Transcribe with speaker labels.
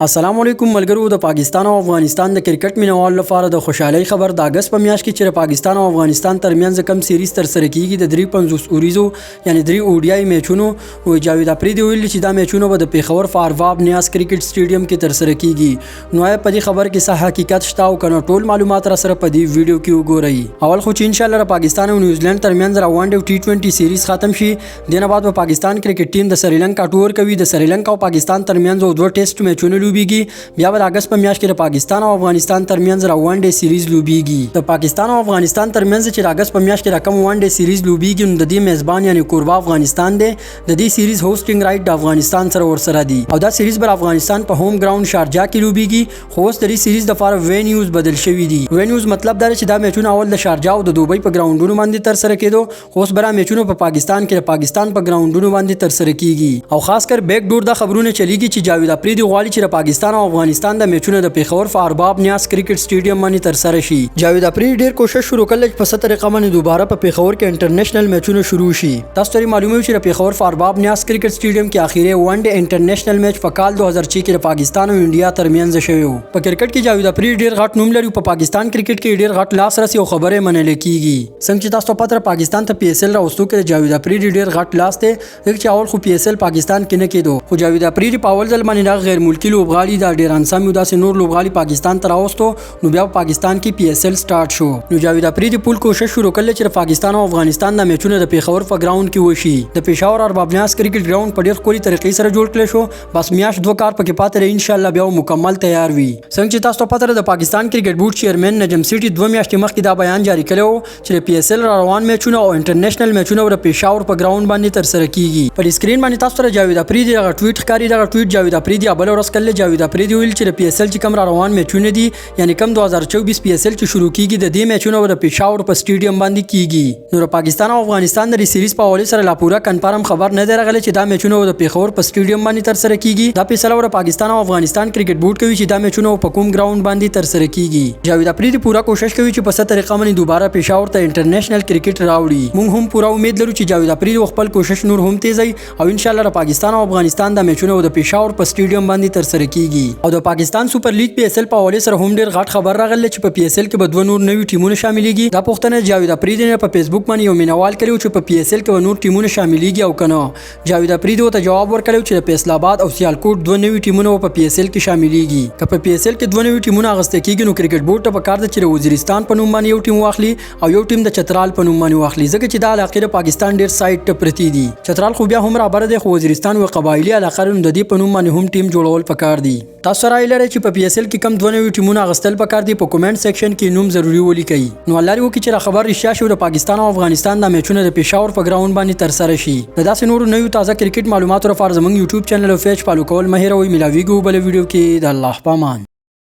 Speaker 1: السلام علیکم ملګرو د پاکستان او افغانستان د کرکټ مینوالو لپاره د خوشحالي خبر د اگست په میاشت کې چې پاکستان او افغانستان ترمنځ کم سیریز تر سره کیږي د 350 اوریزو یعنی 3 اوډیای میچونو او جاوید افریدي ویل چې دا میچونه به د پیښور فارواب نیاز کرکټ سټیډیم کې تر سره کیږي نو په دې خبر کې صح حقیقت شته او کنه ټول معلومات را سره په دې ویډیو کې وګورئ اول خو چې ان شاء الله پاکستان او نیوزیلند ترمنځ روان دی ټي 20 سیریز ختم شي دنه بعد په پاکستان کرکټ ټیم د سریلانکا ټور کوي د سریلانکا او پاکستان ترمنځ دوه ټیسټ میچونه لوبيږي بیا د اگست په میاشت کې د پاکستان او افغانستان ترمنځ ون ډے سیریز لوبيږي د پاکستان او افغانستان ترمنځ چې د اگست په میاشت کې رقم ون ډے سیریز لوبيږي نو د دې میزبان یعنی کوربه افغانستان دی د دې سیریز هوسټینګ رائټ د افغانستان سره ورسره دی او دا سیریز بر افغانستان په هوم ګراوند شارجه کې لوبيږي خو اوس د دې سیریز د فار وینیوز بدل شوی دي وینیوز مطلب دا چې دا میچونه اول د شارجه او د دوبۍ په ګراوندونو باندې تر سره کېدو خو اوس برا میچونه په پاکستان کې د پاکستان په ګراوندونو باندې تر سره کیږي او خاص کر بیک ډور د خبرونه چلیږي چې جاوید افریدي غواړي چې د پاکستان او افغانستان د میچونه د پیښور فارواب نیاز کرکټ سټیډیم باندې تر سره شي جاوید افریدي ډیر کوشش شروع کړل چې په ست طریقه باندې دوباره په پیښور کې انټرنیشنل میچونه شروع شي تاسو ته معلومه چې د پیښور فارواب نیاز کرکټ سټیډیم کې اخیری ون ډے انټرنیشنل میچ په کال 2006 کې د پاکستان او انډیا ترمنځ شوی و په کرکټ کې جاوید افریدي ډیر غټ نوم لري په پاکستان کرکټ کې ډیر غټ لاس راسي او خبره منل کیږي څنګه چې تاسو پاتره پاکستان ته پی ایس ایل راوستو کې جاوید افریدي ډیر غټ لاس ته چې اول خو پی ایس ایل پاکستان کې نه کېدو خو جاوید افریدي په اول ځل باندې غیر ملکی لوبغاړي د ډیر انسام یو داسې نور لوبغاړي پاکستان ته راوستو نو بیا پاکستان کې پی ایس ایل سٹارټ شو نو جاوید افریدي پول کوشش شروع کړل چې پاکستان او افغانستان د میچونو د پیښور په ګراوند کې وشي د پېښور ارباب نیاز کرکټ ګراوند په ډېر ښکلي طریقې سره جوړ کړل شو بس میاش دوه کار پکې پاتې ان شاء الله بیا مکمل تیار وي څنګه چې تاسو پته د پاکستان کرکټ بورډ چیرمن نجم سیټي 2 میاشتې مخکې دا بیان جاری کړو چې پی ایس ایل روان میچونه او انټرنیشنل میچونه د پېښور په ګراوند باندې تر سره کیږي په سکرین باندې تاسو ته جاوید افریدي دا ټویټ ښکاری دا ټویټ جاوید افریدي بل ورځ کله جاوید افریدي ویل چې پی ایس ایل چې کوم روان میچونه دي یعنی کم 2024 پی ایس ایل چې شروع کیږي د دې میچونو د پېښور په سټیډیم باندې کیږي نو پاکستان او افغانستان د سیریز په حواله سره لا پورا کنفرم خبر نه درغله چې دا میچونو د پېښور په سټیډیم باندې تر سره کیږي دا فیصله ور پاکستان او افغانستان کرکټ بورډ کوي چې دا میچونو په کوم ګراوند باندې تر سره کیږي جاوید افریدي پورا کوشش کوي چې په ست طریقه باندې دوباره پېښور ته انټرنیشنل کرکټ راوړي موږ هم پورا امید لرو چې جاوید افریدي خپل کوشش نور هم تیزي او ان شاء الله پاکستان او افغانستان د میچونو د پېښور په سټیډیم باندې تر سره کیږي او د پاکستان سپر لیګ پی ایس ایل په حواله سره هم ډیر غټ خبر راغله چې په پی ایس ایل کې به دوه نور نوي ټیمونه شاملېږي دا پوښتنه جاوید افریدي په فیسبوک باندې یو مینوال کړو چې په پی ایس ایل کې نور ټیمونه شاملېږي او کنه جاوید افریدي ته جواب ورکړو چې د فیصل آباد او سیالکوټ دوه نوي ټیمونه په پی ایس ایل کې شاملېږي که په پی ایس ایل کې دوه نوي ټیمونه اغسته کیږي نو کرکټ بورډ ته په کار ده چې وزیرستان په نوم باندې یو ټیم واخلي او یو ټیم د چترال په نوم باندې واخلي ځکه چې دا علاقې د پاکستان ډیر سایت ته پرتی دي چترال خو بیا هم را بره دي خو وزیرستان او قبایلی علاقې د دې په نوم باندې هم ټیم جوړول پکار دي تاسو راي لرئ چې په پی ایس ایل کې کم دوه نوي ټیمونه اغستل پکار دي په کومنټ سیکشن کې نوم ضروری ولیکئ نو الله لري چې خبر رښتیا شو د پاکستان او افغانستان د میچونو د پېښور په ګراوند باندې تر سره شي د داسې نورو نوو تازه کرکټ معلوماتو لپاره زموږ یوټیوب چینل او پیج فالو کول مه هېروئ ملاویږو بل ویډیو کې د الله پامان